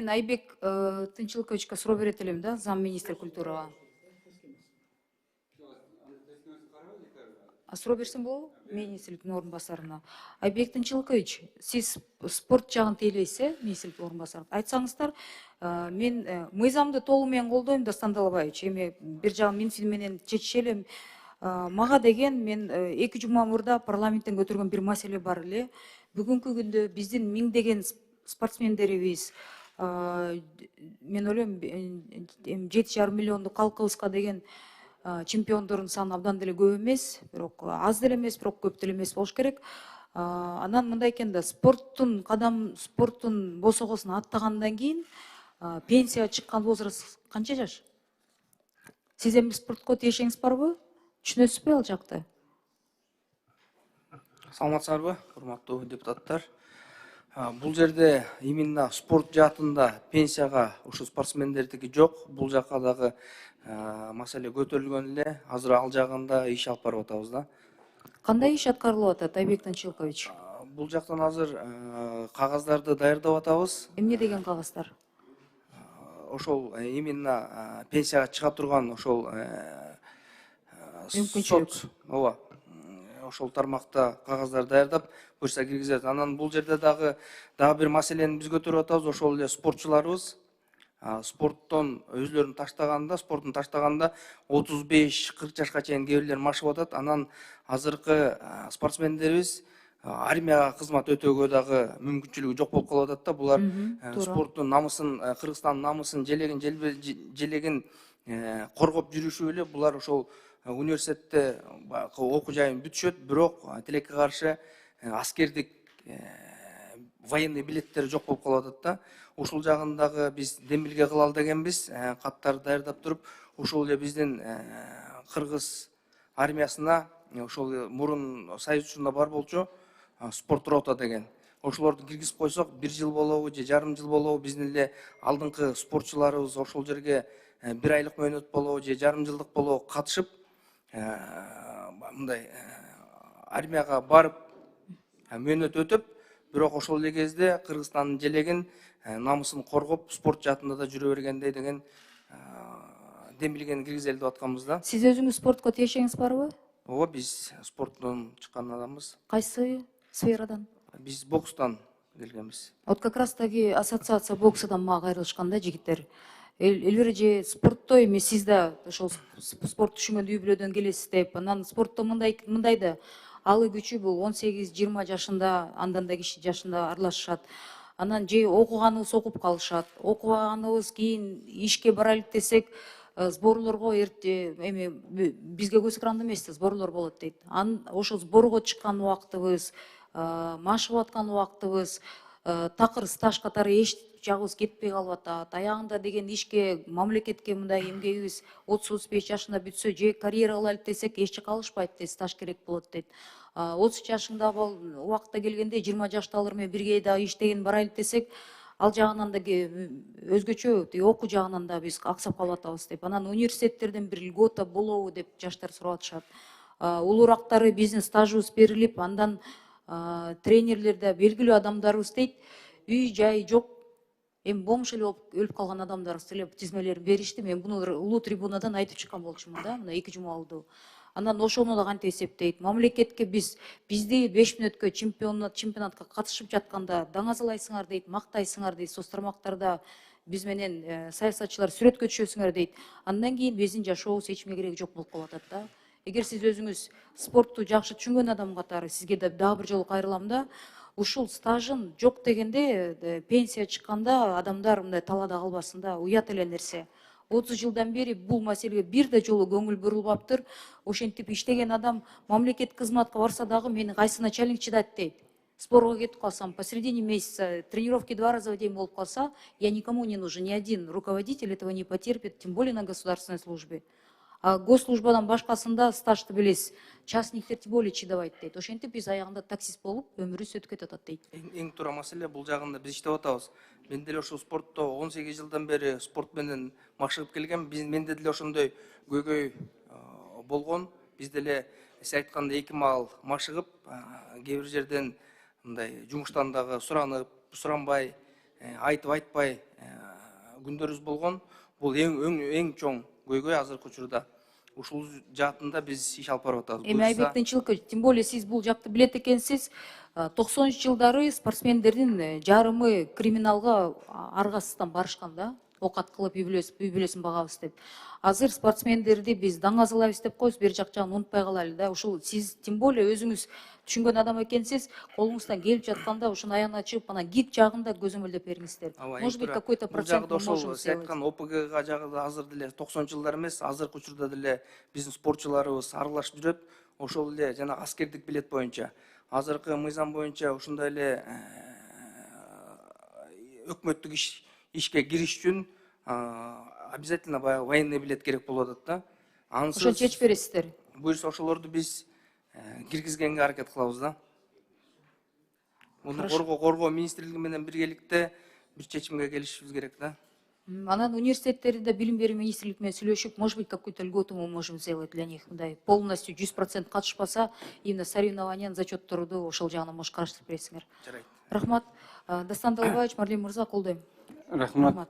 Мен Айбек Тынчылыковичке суроо берет элем да, зам министр культурага. Суроо берсем болобу? Министрликтин орун басарына. Айбек Тынчылыкович, сиз спорт жагын тейлейсиз, министрликтин орун басары. Айтсаңыздар, мен мыйзамды толугу менен колдойм, Дастан Талабаевич. Эми бир жагын Минфин менен чечишели. Мага деген мен 2 жума мурда парламенттен көтөргөн бир маселе бар эле. Бүгүнкү күндө биздин миңдеген спортсмендерибиз, мен ойлойм 7,5 миллиондук калкыбызга деген чемпиондордун саны абдан деле көп эмес, бирок аз деле эмес, бирок көп деле эмес болуш керек. Анан мындай экен да, спорттун босогосун аттагандан кийин пенсияга чыккан возраст канча жаш? Сиз эми спортко тиешеңиз барбы? Түшүнөсүзбү ал жакты? Саламатсыздарбы, урматтуу депутаттар. Бул жерде именно спорт жаатында пенсияга ушу спортсмендердики жок. Бул жакка дагы маселе көтөрүлгөн эле. Азыр ал жагында иш алып барып атабыз да. Кандай иш аткарылып атат, Айбек Тынчылыкович? Бул жактан азыр кагаздарды даярдап атабыз. Эмне деген кагаздар? Ошол именно пенсияга чыга турган ошол Мүмкүнчүлүк. ооба, ошол тармакта кагаздар даярдап буюрса киргизет. Анан бул жерде дагы бир маселени биз көтөрүп атабыз. Ошол эле спортчуларыбыз спорттун өзлөрүн таштаганда, спортун таштаганда 35-40 жашка чейин кээ бирлер машык атат. Анан азыркы спортсмендерибиз армияга кызмат өтөөгө дагы мүмкүнчүлүгү жок болуп калып атат да. Булар спорттун намысын, Кыргызстандын намысын, желегин коргоп жүрүшүп эле булар ошол университетте окуу жайын бүтүшөт, бирок тилекке каршы аскердик военный билеттери жок болуп калып атат да. Ушул жагындагы биз демилге кылалы дегенбиз, каттарды даярдап туруп, ушул эле биздин кыргыз армиясына ошол мурун союзчусунда бар болчу спорт рота деген. Ошолорду киргизип койсок, 1 жыл болобу же жарым жыл болобу, биздин эле алдыңкы спортчуларыбыз ошол жерге 1 айлык мөөнөт болобу же жарым жылдык болобу катышып, мындай армияга барып мөөнөт өтүп, бирок ошол эле кезде Кыргызстандын желегин, намысын коргоп, спорт жаатында да жүрө бергендей деген демилгени киргизели деп атканбыз да. Сиз өзүңүз спортко тиешеңиз барбы? Ооба, биз спорттон чыккан адамбыз. Кайсы сферадан? Биз бокстан келгенбиз. Вот как раз таки ассоциация боксадан мага кайрылышкан да жигиттер. Элбире же спортто эми сиз да ошол спорт түшүнгөн үй бүлөдөн келесиз деп, анан спортто мындай да алы күчү бул 18-20 жашында, андан да кичи жашында аралашышат. Анан же окуганыбыз окуп калышат, окубаганыбыз кийин ишке барайлык десек, сборлорго эми бизге көз экрандуу эмес да сборлор болот дейт. Ошо сборго чыккан убактыбыз, машыгып аткан убактыбыз, такыр стаж катары эч жагыбыз кетпей калып атат. Аягында деген ишке, мамлекетке мындай эмгегибиз 30-35 жашында бүтсө, же карьера кылайлык десек, эч жака алышпайт дейт, стаж керек болот дейт. 30 жашында убакытта келгенде 20 жаштагылар менен бирге да иштеген барайлык десек, ал жагынан да өзгөчө, окуу жагынан да биз аксап калып атабыз деп. Анан университеттерден бир льгота болобу деп жаштар сурап атышат. Улуурактары биздин стажыбыз берилип, андан тренерлер да белгилүү адамдарыбыз дейт, үй жай жок, эми бомж эле болуп өлүп калган адамдарыбыз деле тизмелерин беришти. Мен буну улуу трибунадан айтып чыккан болчумун да, мына 2 жума болду. Анан ошону да кантип эсептейт? Мамлекетке бизди 5 мүнөткө чемпионатка катышып жатканда даңазалайсыңар дейт, мактайсыңар дейт, соц тармактарда биз менен саясатчылар сүрөткө түшөсүңөр дейт. Андан кийин биздин жашообуз эч кереги жок болуп калып атат да. Эгер сиз өзүңүз спортту жакшы түшүнгөн адам катары, сизге дагы бир жолу кайрылам да, ушул стажын жок дегенде пенсия чыкканда адамдар мындай талаада калбасын да, уят эле нерсе. 30 жылдан бери бул маселеге бир да жолу көңүл бурулбаптыр. Ошентип иштеген адам мамлекет кызматка барса дагы мени кайсы начальник чыдайт дейт. Спорго кетип калсам, посередине месяца тренировки 2 раза в день болуп калса, я никому не нужен, ни один руководитель этого не потерпит, тем более на государственной службе. А госслужбадан башкасында стажды билесиз, частниктер тем более чыдабайт дейт. Ошентип биз аягында таксист болуп өмүрүбүз өтүп кетип атат дейт. Эң туура маселе бул жагында биз иштеп атабыз. Мен деле ошол спортто 18 жылдан бери спорт менен машыгып келгем. Менде деле ошондой көйгөй болгон. Биз деле сиз айткандай 2 маал машыгып, кээ бир жерден мындай жумуштан дагы суранып, суранбай, айтып айтпай күндөрүбүз болгон. Бул эң чоң көйгөй азыркы учурда. Ушул жаатында биз иш алып барып атабыз. Эми Айбек Тынчылыкович, тем более сиз бул жакты билет экенсиз. 90 жылдары спортсмендердин жарымы криминалга аргасыздан барышкан да. Окат кылып үй бүлөсүн багабыз деп. Азыр спортсмендерди биз даңазалайбыз деп коебуз, бер жак жагын унутпай калайлы да. Ушул сиз тем более өзүңүз түшүнгөн адам экенсиз, колуңуздан келип жатканда ушуну аягына чыгып, анан гид жагын да көзөмөлдөп бериңиздер. Может быть, какой-то процент мы можем Сиз сделать. айткан ОПГга жагы да азыр деле 90 жылдар эмес, азыркы учурда деле биздин спортчуларыбыз аралашып жүрөт. Ошол эле жана аскердик билет боюнча. Азыркы мыйзам боюнча ушундай эле өкмөттүк ишке кириш үчүн обязательно баягы военный билет керек болуп атат да. Ошону чечип бересиздер. Буюрса ошолорду биз киргизгенге аракет кылабыз да. Муну коргоо министрлиги менен биргеликте бир чечимге келишибиз керек да. Анан университеттерде билим берүү министрлиги менен сүйлөшүп, может быть, какую-то льготу мы можем сделать для них. Мындай полностью 100% катышпаса, именно соревнованиянын зачетторду ошол жагынан может караштырып бересиңер. Жарайт. Рахмат. Дастан Талабаевич, Марлен мырза, колдойм. Рахмат.